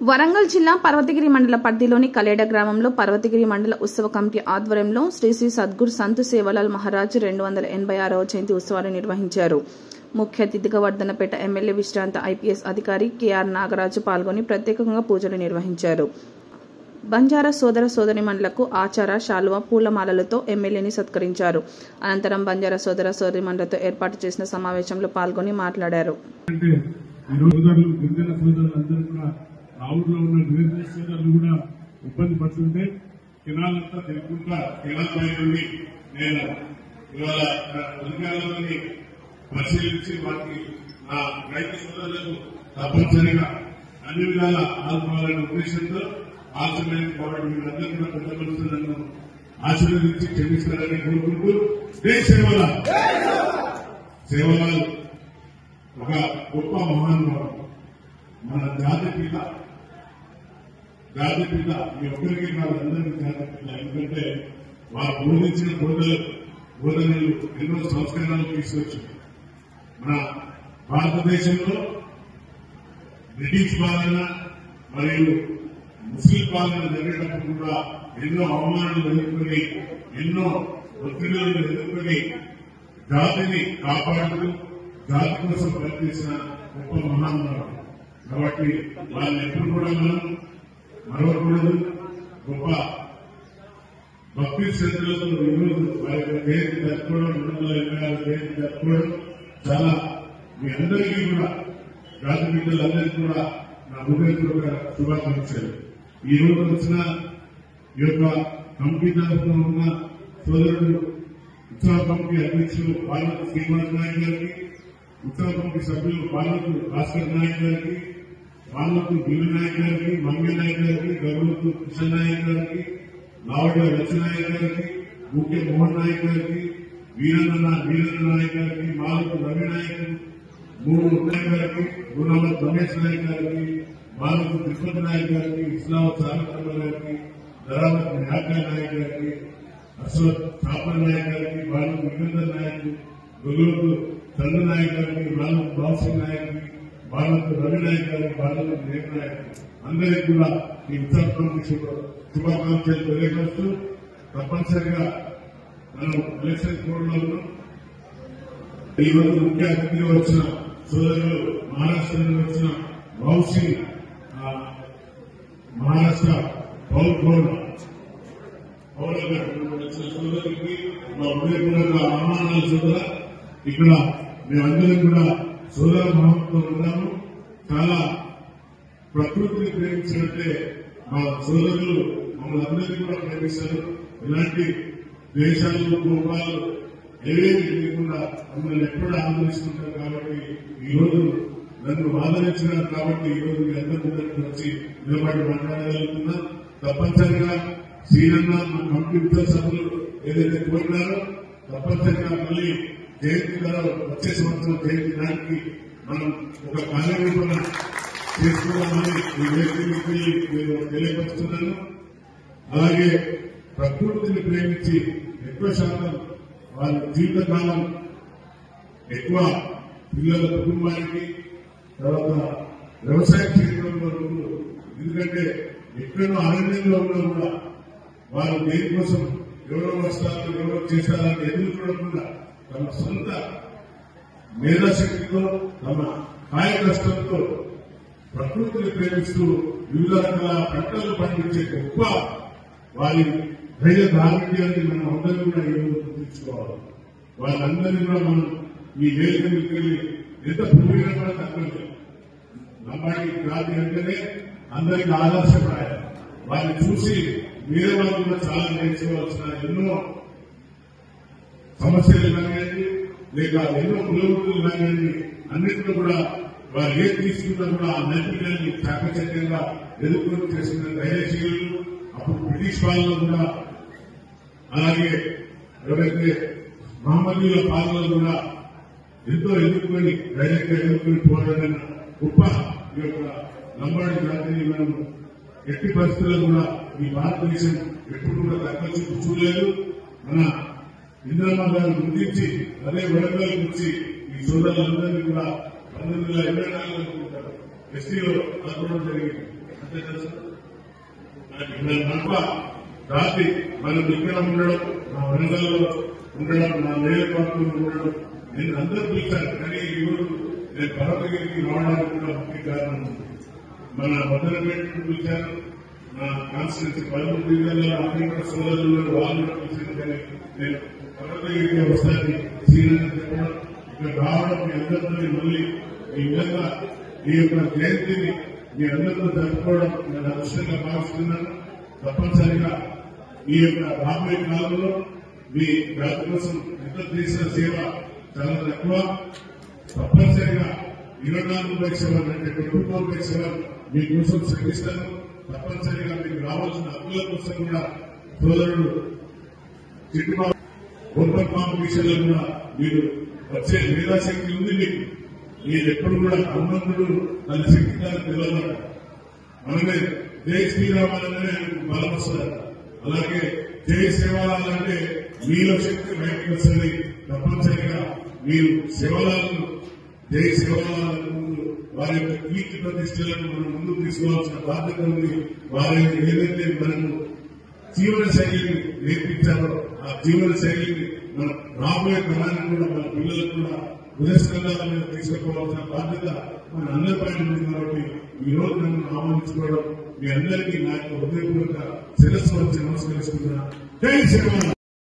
వరంగల్ జిల్లా పర్వతగిరి మండల పరిధిలోని కలేడ గ్రామంలో పర్వతగిరి మండల ఉత్సవ కమిటీ ఆధ్వర్యంలో శ్రీ శ్రీ సద్గురు సంత్ సేవాలాల్ మహారాజ్ 286వ జయంతి ఉత్సవాలు నిర్వహించారు. ముఖ్య అతిథిగా వర్ధనపేట ఎమ్మెల్యే విశ్రాంత ఐపీఎస్ అధికారి కెఆర్ నాగరాజు పాల్గొని ప్రత్యేకంగా పూజలు నిర్వహించారు. బంజారా సోదర సోదరిమణులకు ఆచార శాలువ పూలమాలలతో ఎమ్మెల్యేని సత్కరించారు. అనంతరం బంజారా సోదర సోదరిమణులతో ఏర్పాటు చేసిన సమావేశంలో పాల్గొని మాట్లాడారు. రావుల్లో ఉన్న గిరిజన సోదరులు కూడా ఇబ్బంది పడుతుంటే కెనాలంతా తెలుపుకుంటా కెనాల్ పై నుండి నేను ఇవాళ అధికారులని పరిశీలించి వారికి నా రైతు సోదరులకు తప్పనిసరిగా అన్ని విధాల ఆదుకోవాలనే ఉద్దేశంతో ఆచరణ కాబట్టి మీరందరూ కూడా పెద్ద మనుషులను ఆశీర్వదించి క్షమిస్తారని కోరుకుంటూ సేవలాల్ ఒక గొప్ప మహానుభావుడు, మన జాతిపిత మీ ఒక్కరికి వాళ్ళందరికీ జాతిపిత. ఎందుకంటే వారు బోధించిన బోధనలు ఎన్నో సంస్కరణలు తీసుకొచ్చి మన భారతదేశంలో బ్రిటిష్ పాలన మరియు ముస్లిం పాలన జరిగేటప్పుడు కూడా ఎన్నో అవమానాలు ఎదుర్కొని ఎన్నో ఒత్తిడులను ఎదుర్కొని జాతిని కాపాడుతూ జాతి కోసం పనిచేసిన గొప్ప మహానుభావుడు. కాబట్టి వాళ్ళని ఎప్పుడు కూడా మనం మరవకూడదు. గొప్ప భక్తి శ్రద్ధలతో ఈరోజు వారి యొక్క జయంతి జరుపుకోవడం 226 జయంతి జరుపుకోవడం చాలా మీ అందరికీ కూడా జాతి బిడ్డలందరికీ కూడా నా హృదయపూర్వక శుభాకాంక్షలు. ఈ రోజు వచ్చిన ఈ యొక్క కమిటీ తరఫున ఉన్న సోదరుడు ఉత్సవ కమిటీ అధ్యక్షులు బాలవతి శ్రీనివాస్ నాయక్ గారికి, ఉత్సవ కమిటీ సభ్యులు బాలవతి భాస్కర్ నాయక్ గారికి, బాలవతి బిల్లు నాయక్ గారికి, మంగళ నాయక్ గారికి, గౌరవతు కృష్ణ నాయక్ గారికి, లావడ లక్ష్మీనాయక్ గారికి, ముఖ్య మోహన్ నాయక్ గారికి, వీరన్న నాయక్ గారికి, మాలవతి రవి నాయక్, మూడు నాయక్ గారికి, గుణవత్ రమేష్ నాయక్ గారికి, బాలవతి తిరుపతి నాయక్ గారికి, ఇస్లావత్ సారథమ్మ గారికి, ధరావత్ న్యాకా నాయక్ గారికి, అశ్వత్ ఛాపర్ నాయక్ గారికి, బాలవతి వికేందర్ నాయక్, గొలువతు చంద్ర నాయక్ గారికి, బాలవతి బాలసింగ్ నాయక్, బాలవతి రవి నాయక్ గారికి, బాలవతి దేవ్ నాయక్ అందరికీ కూడా ఈ ఉత్సవ కమిటీ శుభాకాంక్షలు తెలియజేస్తూ తప్పనిసరిగా మనం ఎలక్షన్ కోడ్ లో ఉన్నాం. ఈరోజు ముఖ్య అతిథిగా వచ్చిన సోదరులు మహారాష్ట్ర నుండి వచ్చిన వంశీ మహారాష్ట్ర పౌర వచ్చిన సోదరులకి మా హృదయపూర్వక ఆహ్వానాలు సోదర. ఇక్కడ మేమందరం కూడా సోదర భావంతో ఉన్నాము. చాలా ప్రకృతిని ప్రేమించినట్టే మా సోదరులు మమ్మల్ని అందరినీ కూడా ప్రేమిస్తారు. ఇలాంటి దేశాలు కోపాలు ఏవేమి లేకుండా మమ్మల్ని ఎప్పుడు ఆదరిస్తుంటారు. కాబట్టి ఈ రోజు నన్ను ఆదరించినారు కాబట్టి ఈ రోజు మీ అందరి ముందరికి వచ్చి నిలబడి మాట్లాడగలుగుతున్నా. తప్పనిసరిగా శ్రీరన్న మా కమిటీ సభ్యులు ఏదైతే కోరినారో తప్పనిసరిగా మళ్ళీ జయంతి ద్వారా వచ్చే సంవత్సరం జయంతి నాటికి మనం ఒక కార్యరూపణ చేసుకోవాలని ఈ వేదికకి నేను తెలియపరుస్తున్నాను. అలాగే ప్రకృతిని ప్రేమించి ఎక్కువ శాతం వాళ్ళ జీవితకాలం ఎక్కువ పిల్లల కుటుంబానికి తర్వాత వ్యవసాయ క్షేత్రంలో ఎందుకంటే ఎక్కడో అరణ్యంలో ఉన్నా కూడా వారు దేనికోసం ఎవరో వస్తారు ఎవరో చేస్తారని ఎదురు చూడకుండా తమ సొంత మేధాశక్తితో తమ కాయ కష్టంతో ప్రకృతిని ప్రేమిస్తూ వివిధ రకాల పంటలు పండించే గొప్ప వారి ధైర్య దారిద్ర్యాన్ని మనం అందరినీ కూడా ఈరోజు గుర్తించుకోవాలి. వాళ్ళందరినీ కూడా మనం ఈ వేదిక వెళ్ళి ఎంత పువ్వుగా కూడా తగ్గలేదు. లంబాడి జాతి అంటేనే అందరికీ ఆదర్శపడాలి. వారిని చూసి వేరే వాళ్ళు కూడా చాలా నేర్చుకోవాల్సిన ఎన్నో సమస్యలు కానివ్వండి లేక ఎన్నో పురోగతులు కానివ్వండి అన్నింటిలో కూడా వారు ఏది తీసుకున్నా కూడా ఆ నైపుణ్యాన్ని చాకచక్యంగా ఎదుర్కొని చేసిన ధైర్యశీలు. అప్పుడు బ్రిటిష్ పాలన కూడా అలాగే ఎవరైతే మహమ్మదీయుల పాలన కూడా ఎంతో ఎదుర్కొని ధైర్యంగా ఎదుర్కొని పోరాడిన గొప్ప ఈ యొక్క లంబాడి జాతిని మనం ఎట్టి పరిస్థితుల్లో కూడా ఈ భారతదేశం ఎప్పుడు కూడా తగ్గ చూడలేదు. మన ఇందిరమ్మ గారు గుర్తించి అదే వరంగల్ గురించి ఈ సోదరులందరినీ కూడా 1924 ఎస్టీలో అనుకోవడం జరిగింది. అంతే తెలుసు తప్ప రాత్రి మనం ఇక్కడ ఉండడం, నా వరంగల్లో ఉండడం, నా నియోజకవర్గంలో ఉండడం నేను అందరూ పిలిచాను. కానీ ఈరోజు నేను పర్వతగిరికి రావడానికి కూడా ముఖ్య కారణం మన మొదలపేట పిలిచాను. నా కాన్స్టిట్యూన్సీ 13 జిల్లాలో అక్కడ సోదరులు వాళ్ళు కూడా పిలిచాను. కానీ నేను పర్వతగిరికి వస్తాను సీనియర్ చెప్పడం, ఇక్కడ రావడం మీ అందరితో మళ్ళీ ఈ విధంగా ఈ యొక్క జయంతిని మీ అందరితో జరుపుకోవడం నేను అదృష్టంగా భావిస్తున్నాను. తప్పనిసరిగా ఈ యొక్క రాబోయే కాలంలో మీ జాతి కోసం ఎంత చేసిన సేవ చాలా తక్కువ. తప్పనిసరిగా 24/7 అంటే 24/7 మీకోసం శ్రమిస్తాను. తప్పనిసరిగా మీకు రావాల్సిన హక్కుల కోసం కూడా సోదరుడు చిట్టుబాబు ఓపెన్ కాంపిటీషన్లో కూడా మీరు వచ్చే మేధాశక్తి ఉంది. మీకు మీరు ఎప్పుడు కూడా హనుమంతుడు తన శక్తి దాన్ని తెలియదు. మనమే జై శ్రీరామాలనే బలం వస్తారు. అలాగే జై సేవలాలంటే మీలో శక్తి బయటకు వస్తుంది. తప్పనిసరిగా మీరు సేవలను జై సేవలను వారి యొక్క కీర్తి ప్రతిష్టలను మనం ముందుకు తీసుకోవాల్సిన బాధ్యత ఉంది. వారి ఏదైతే మనకు జీవన శైలిని నేర్పించారో ఆ జీవన శైలిని మన రాబోయే తరానికి కూడా మన పిల్లలకు కూడా ఉదయస్కంధాల మీద తీసుకోవాల్సిన బాధ్యత మన అందరిపైన ఉంది. కాబట్టి ఈ రోజు నన్ను ఆహ్వానించుకోవడం మీ అందరికీ నా యొక్క హృదయపూర్వక శిరస్సు వచ్చి నమస్కరిస్తున్నా. జై శ్రీరామ్.